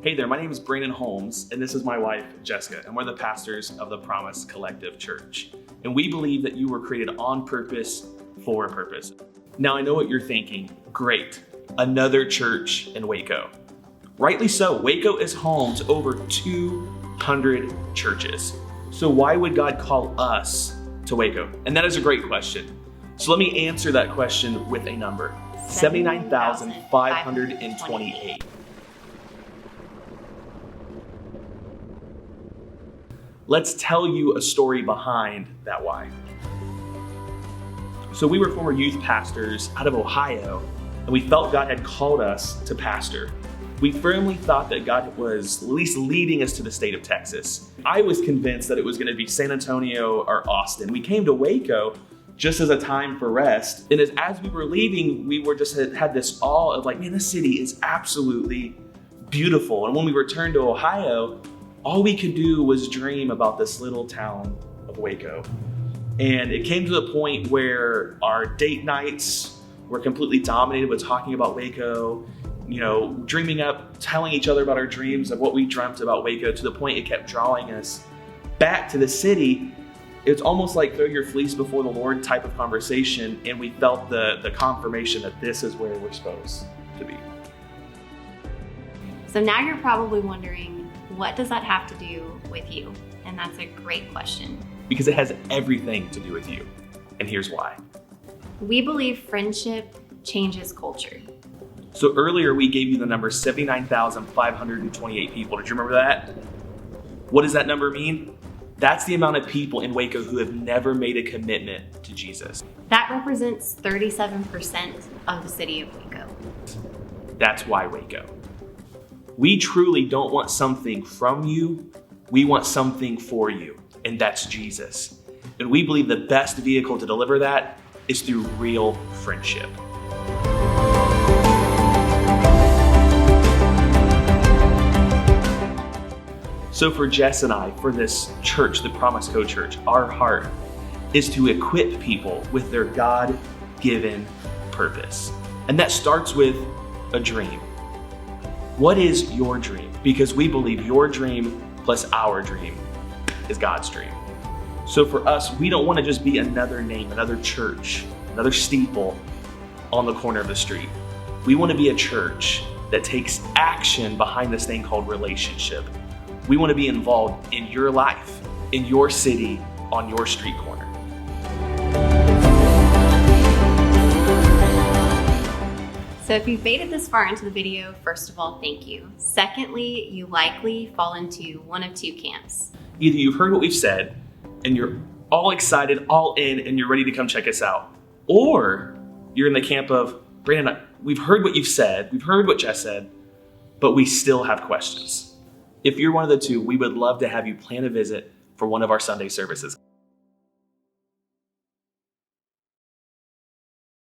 Hey there, my name is Brandon Holmes, and this is my wife, Jessica, and we're the pastors of the Promise Collective Church. And we believe that you were created on purpose for a purpose. Now, I know what you're thinking. Great, another church in Waco. Rightly so, Waco is home to over 200 churches. So why would God call us to Waco? And that is a great question. So let me answer that question with a number. 79,528. Let's tell you a story behind that why. So we were former youth pastors out of Ohio, and we felt God had called us to pastor. We firmly thought that God was at least leading us to the state of Texas. I was convinced that it was going to be San Antonio or Austin. We came to Waco just as a time for rest. And as we were leaving, we were just had this awe of like, man, this city is absolutely beautiful. And when we returned to Ohio, all we could do was dream about this little town of Waco. And it came to the point where our date nights were completely dominated with talking about Waco, dreaming up, telling each other about our dreams of what we dreamt about Waco, to the point it kept drawing us back to the city. It's almost like throw your fleece before the Lord type of conversation, and we felt the confirmation that this is where we're supposed to be. So now you're probably wondering, what does that have to do with you? And that's a great question. Because it has everything to do with you. And here's why. We believe friendship changes culture. So earlier we gave you the number 79,528 people. Did you remember that? What does that number mean? That's the amount of people in Waco who have never made a commitment to Jesus. That represents 37% of the city of Waco. That's why Waco. We truly don't want something from you. We want something for you, and that's Jesus. And we believe the best vehicle to deliver that is through real friendship. So for Jess and I, for this church, the Promise Co Church, our heart is to equip people with their God-given purpose. And that starts with a dream. What is your dream? Because we believe your dream plus our dream is God's dream. So for us, we don't want to just be another name, another church, another steeple on the corner of the street. We want to be a church that takes action behind this thing called relationship. We want to be involved in your life, in your city, on your street corner. So if you've made it this far into the video, first of all, thank you. Secondly, you likely fall into one of two camps. Either you've heard what we've said and you're all excited, all in, and you're ready to come check us out. Or you're in the camp of, Brandon, we've heard what you've said, we've heard what Jess said, but we still have questions. If you're one of the two, we would love to have you plan a visit for one of our Sunday services.